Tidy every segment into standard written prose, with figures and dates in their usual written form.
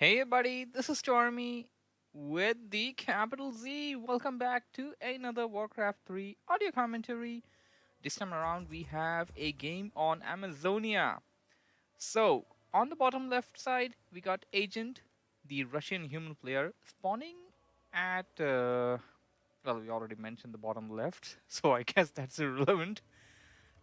Hey buddy, this is Stormy with the capital Z. Welcome back to another Warcraft 3 audio commentary. This time around we have a game on Amazonia. So, on the bottom left side, we got Agent, the Russian human player, spawning at well, we already mentioned the bottom left, so I guess that's irrelevant.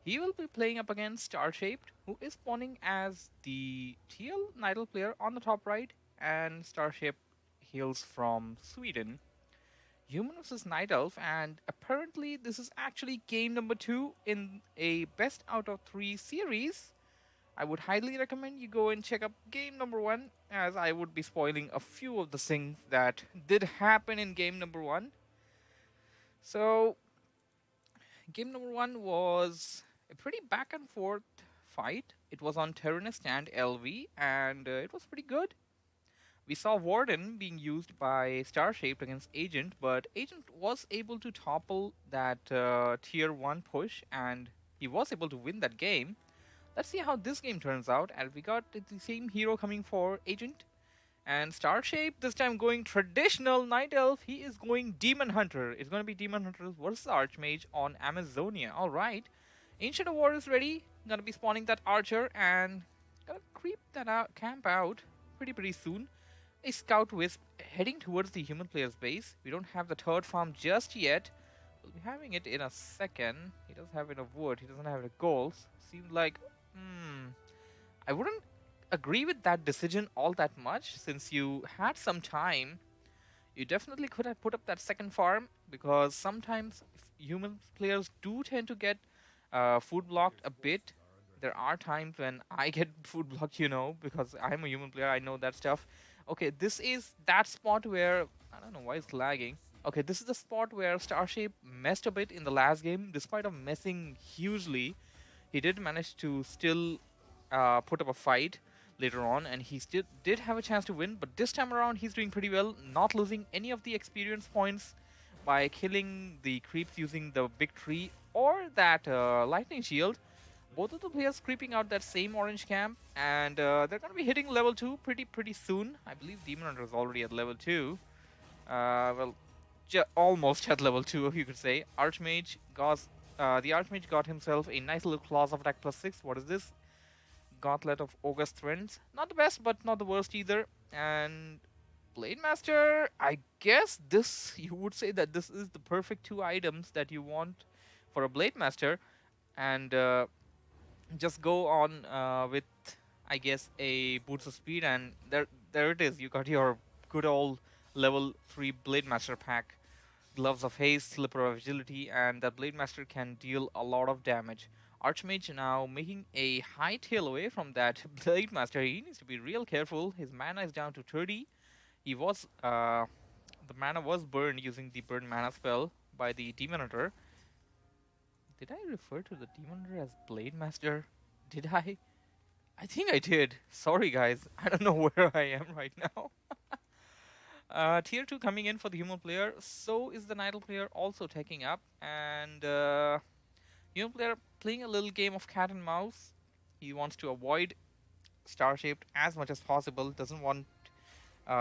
He will be playing up against Starshaped, who is spawning as the TL Nidal player on the top right, and Starshaped hails from Sweden. Human vs Night Elf, and apparently this is actually game number 2 in a best out of 3 series. I would highly recommend you go and check up game number 1, as I would be spoiling a few of the things that did happen in game number 1. So, game number 1 was a pretty back and forth fight. It was on Terranist and LV, and it was pretty good. We saw Warden being used by Starshaped against Agent, but Agent was able to topple that tier 1 push, and he was able to win that game. Let's see how this game turns out, and we got the same hero coming for Agent. And Starshaped, this time going traditional Night Elf, he is going Demon Hunter. It's going to be Demon Hunter versus Archmage on Amazonia. Alright, Ancient of War is ready. Gonna be spawning that Archer and gonna creep that camp out pretty soon. A Scout Wisp heading towards the human player's base. We don't have the third farm just yet. We'll be having it in a second. He doesn't have enough wood. He doesn't have enough goals. Seems like, I wouldn't agree with that decision all that much, since you had some time. You definitely could have put up that second farm, because sometimes if human players do tend to get food blocked a bit. There are times when I get food blocked, because I'm a human player. I know that stuff. Okay, this is that spot where I don't know why it's lagging. Okay, this is the spot where Starshape messed a bit in the last game. Despite of messing hugely, he did manage to still put up a fight later on, and he still did have a chance to win. But this time around, he's doing pretty well, not losing any of the experience points by killing the creeps using the big tree or that lightning shield. Both of the players creeping out that same orange camp, and they're going to be hitting level 2 pretty soon. I believe Demon Hunter is already at level 2. Well, almost at level 2, you could say. The Archmage got himself a nice little claws of attack +6. What is this? Gauntlet of Ag3nt. Not the best, but not the worst either. And Blade Master, I guess this, you would say that this is the perfect 2 items that you want for a Blade Master. And just go on with, I guess, a boots of speed, and there it is. You got your good old level 3 Blade Master pack. Gloves of Haste, Slipper of Agility, and that Blade Master can deal a lot of damage. Archmage now making a high tail away from that Blade Master. He needs to be real careful. His mana is down to 30. He was the mana was burned using the burn mana spell by the Demon Hunter. Did I refer to the Demon Hunter as Blade Master? Did I? I think I did. Sorry guys, I don't know where I am right now. Tier 2 coming in for the human player, so is the Nidal player also taking up, and human player playing a little game of cat and mouse. He wants to avoid Starshaped as much as possible, doesn't want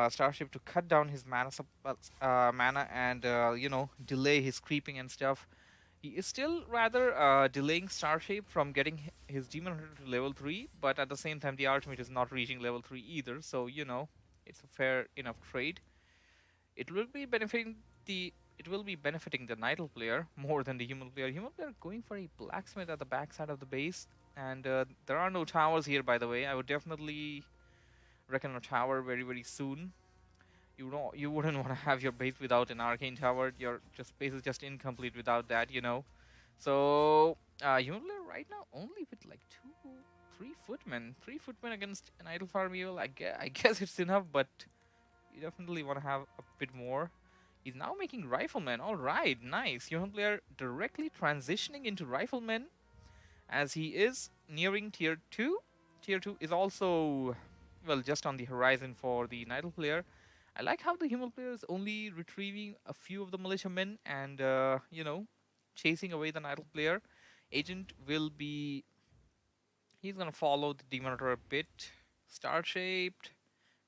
Starship to cut down his mana and delay his creeping and stuff. He is still rather delaying Starship from getting his Demon Hunter to level 3, but at the same time the Archmage is not reaching level 3 either, so it's a fair enough trade. It will be benefiting the Nidal player more than the human player. Human player going for a blacksmith at the backside of the base, and there are no towers here, by the way. I would definitely reckon a tower very soon. You wouldn't want to have your base without an arcane tower. Your base is just incomplete without that. So human player right now only with like 3 footmen against an idle farm evil. I guess it's enough, but you definitely want to have a bit more. He's now making riflemen. All right, nice. Human player directly transitioning into riflemen as he is nearing tier 2. Tier 2 is also, well, just on the horizon for the Nidal player. I like how the human player is only retrieving a few of the militiamen and, chasing away the Nidal player. Agent will be... He's going to follow the Demon Hunter a bit. Starshaped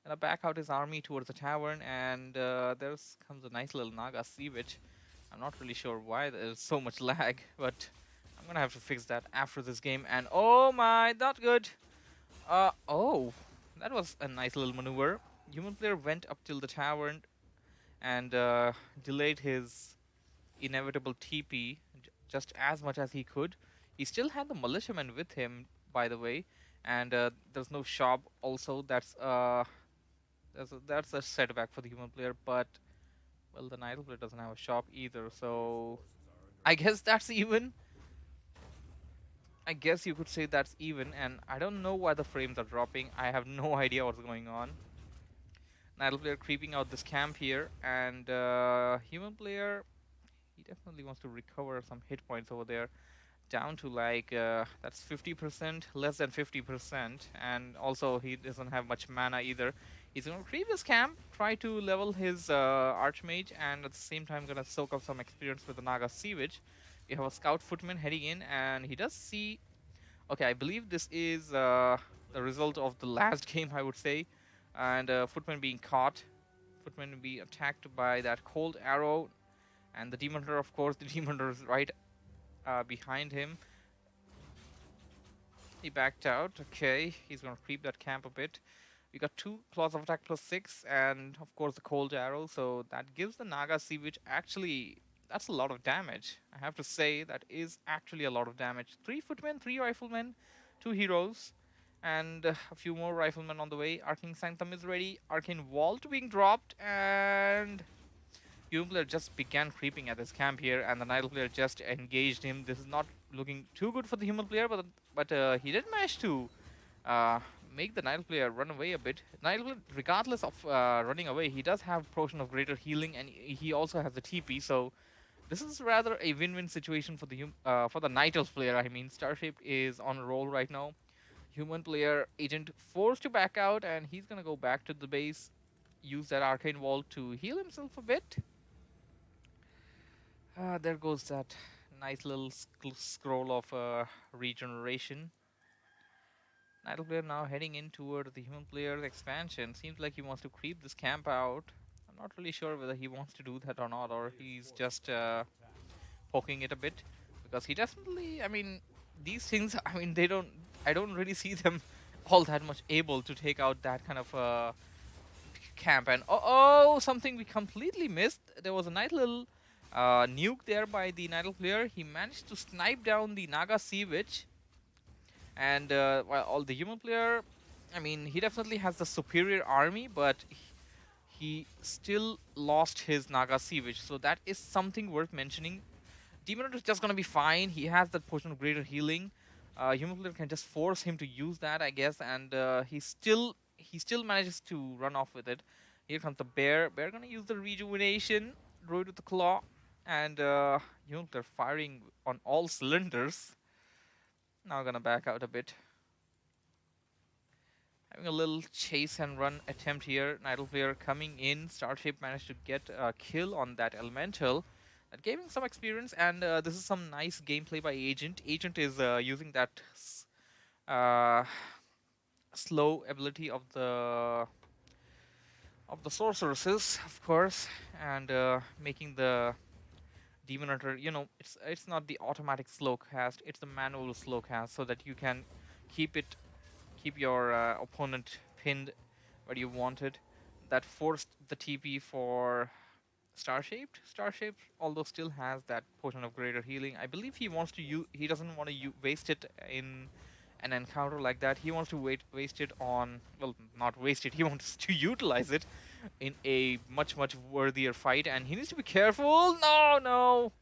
Gonna back out his army towards the tavern, and there's comes a nice little Naga sea witch. I'm not really sure why there's so much lag, but I'm gonna have to fix that after this game. And oh my, not good. Oh, that was a nice little maneuver. Human player went up till the tavern and delayed his inevitable TP just as much as he could. He still had the militiamen with him, by the way, and there's no shop. Also, that's a setback for the human player. But well, the Nidal player doesn't have a shop either, so I guess that's even. I guess you could say that's even, and I don't know why the frames are dropping. I have no idea what's going on. Nidal player creeping out this camp here, and human player, he definitely wants to recover some hit points over there, down to like that's 50%, less than 50%, and also he doesn't have much mana either. He's gonna creep his camp, try to level his archmage, and at the same time gonna soak up some experience with the Naga Sea Witch. We have a scout footman heading in, and he does see. Okay, I believe this is the result of the last game, I would say, and footman being caught, footman being attacked by that cold arrow, and the demon hunter, of course, the demon hunter is right behind him. He backed out. Okay, he's gonna creep that camp a bit. We got 2 claws of attack plus 6, and of course the cold arrow. So that gives the Naga Sea Witch actually. That's a lot of damage. I have to say that is actually a lot of damage. 3 footmen, 3 riflemen, 2 heroes, and a few more riflemen on the way. Arcane Sanctum is ready. Arcane Vault being dropped, and Human player just began creeping at his camp here, and the Nidal player just engaged him. This is not looking too good for the human player, but he did manage to uh, make the Nidal player run away a bit. Nidal player, regardless of running away, he does have Potion of Greater Healing, and he also has the TP. So this is rather a win-win situation for the Nidal player. I mean, Starshaped is on a roll right now. Human player agent forced to back out, and he's gonna go back to the base, use that Arcane Wall to heal himself a bit. There goes that nice little scroll of regeneration. Nidal player now heading in toward the human player's expansion. Seems like he wants to creep this camp out. I'm not really sure whether he wants to do that or not, or he's just poking it a bit. Because he definitely, I mean, these things, I mean, I don't really see them all that much able to take out that kind of camp. And oh, something we completely missed. There was a nice little nuke there by the Nidal player. He managed to snipe down the Naga Sea Witch, and while all the human player, I mean, he definitely has the superior army, but he still lost his Naga Sea Witch, so that is something worth mentioning. Demon Hunter is just gonna be fine. He has that Potion of Greater Healing. Human player can just force him to use that, I guess, and he still manages to run off with it. Here comes the bear. Bear gonna use the rejuvenation. Druid with the claw, and they're firing on all cylinders. Now gonna back out a bit. Having a little chase and run attempt here. Nidal player coming in. Starshaped managed to get a kill on that elemental. That gave him some experience, and this is some nice gameplay by Agent. Agent is using that slow ability of the sorceresses, of course, and making the Demon Hunter, it's not the automatic slow cast, it's the manual slow cast, so that you can keep your opponent pinned where you want it. That forced the TP for Starshaped. Starshaped, although still has that Potion of Greater Healing, I believe he wants to he doesn't want to waste it in an encounter like that. He wants to waste it on, well, not waste it, he wants to utilize it in a much worthier fight, and he needs to be careful. No,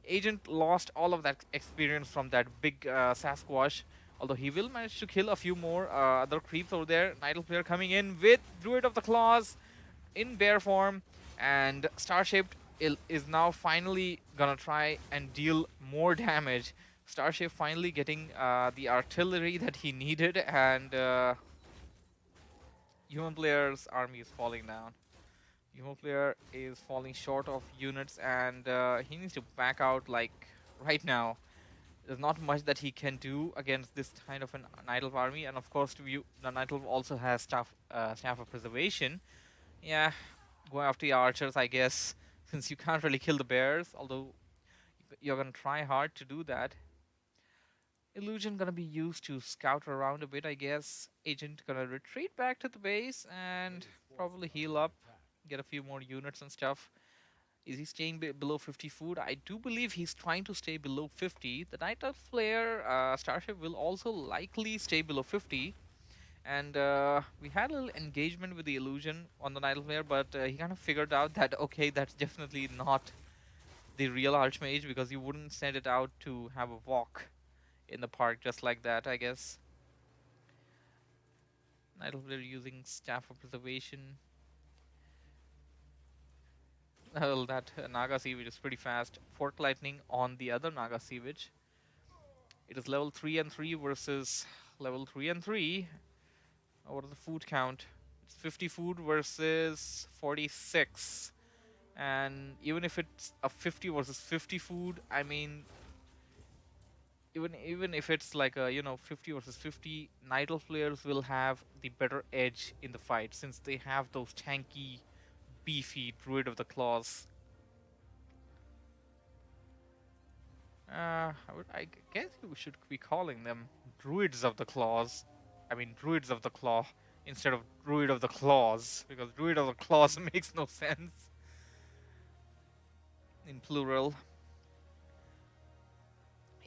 Agent lost all of that experience from that big Sasquatch, although he will manage to kill a few more other creeps over there. Nidal player coming in with Druid of the Claws in bear form, and Starshaped is now finally gonna try and deal more damage. Starship finally getting the artillery that he needed, and human player's army is falling down. Human player is falling short of units, and he needs to back out like right now. There's not much that he can do against this kind of an Night Elf army, and of course, the Night Elf also has staff of preservation. Yeah, go after the archers, I guess, since you can't really kill the bears. Although you're gonna try hard to do that. Illusion gonna be used to scout around a bit, I guess. Agent gonna retreat back to the base and probably heal up, get a few more units and stuff. Is he staying below 50 food? I do believe he's trying to stay below 50. The Night Elf player, Starship, will also likely stay below 50. And we had a little engagement with the illusion on the Night Elf player, but he kind of figured out that, okay, that's definitely not the real Archmage, because you wouldn't send it out to have a walk in the park just like that, I guess. Night Elf player using Staff of Preservation. Well, that Naga Siege is pretty fast. Fork Lightning on the other Naga Siege. It is level 3 and 3 versus level 3 and 3. What is the food count? It's 50 food versus 46. And even if it's a 50 versus 50 food, I mean, even if it's like a 50 versus 50, Night Elf players will have the better edge in the fight since they have those tanky, beefy Druid of the Claws. I guess we should be calling them Druids of the Claws. I mean, Druids of the Claw instead of Druid of the Claws, because Druid of the Claws makes no sense in plural.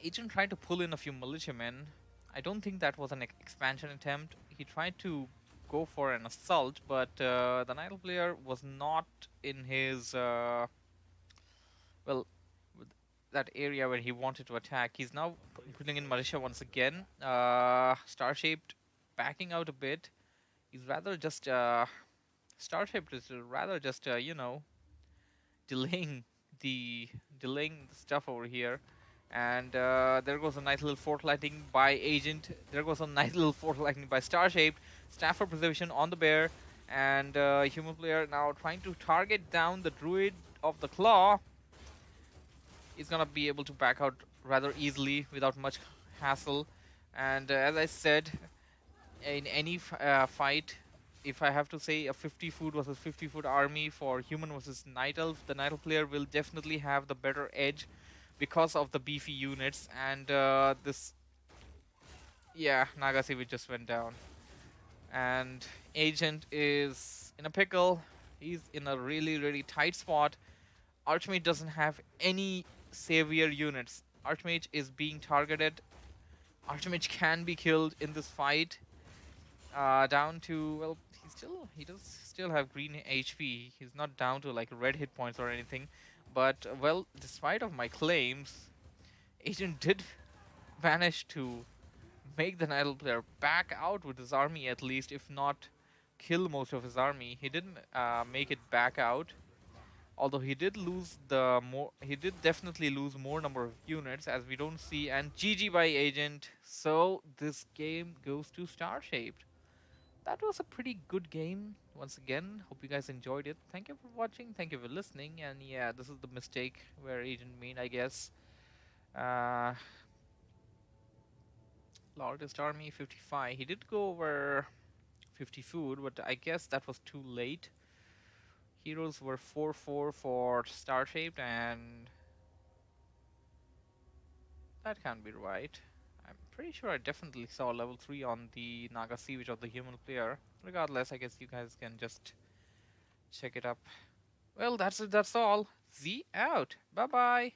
Agent tried to pull in a few militiamen. I don't think that was an expansion attempt. He tried to go for an assault, but the Night Elf player was not in his well, that area where he wanted to attack. He's now putting in militia once again. Starshaped backing out a bit. He's rather just Starshaped is rather just delaying delaying the stuff over here. And there goes a nice little Fort Lightning by Agent. There goes a nice little Fort Lightning by Starshaped. Staff for Preservation on the bear. And human player now trying to target down the Druid of the Claw. He's gonna be able to back out rather easily without much hassle. And as I said, in any fight, if I have to say a 50 foot versus 50 foot army for human versus Night Elf, the Night Elf player will definitely have the better edge because of the beefy units. And yeah, Nagasivi just went down. And Agent is in a pickle. He's in a really, really tight spot. Archmage doesn't have any savior units. Archmage is being targeted. Archmage can be killed in this fight. Down to, well, he does still have green HP. He's not down to like red hit points or anything. But well, despite of my claims, Agent did manage to make the Night Elf player back out with his army, at least, if not kill most of his army. He didn't make it back out. Although he did definitely lose more number of units, as we don't see. And GG by Agent. So this game goes to Starshaped. That was a pretty good game. Once again, hope you guys enjoyed it. Thank you for watching. Thank you for listening. And yeah, this is the mistake where Agent made, I guess. Largest army 55. He did go over 50 food, but I guess that was too late. Heroes were 4-4 for Starshaped, and that can't be right. I'm pretty sure I definitely saw level 3 on the Naga Siege of the human player. Regardless, I guess you guys can just check it up. Well, that's it, that's all. Z out. Bye bye.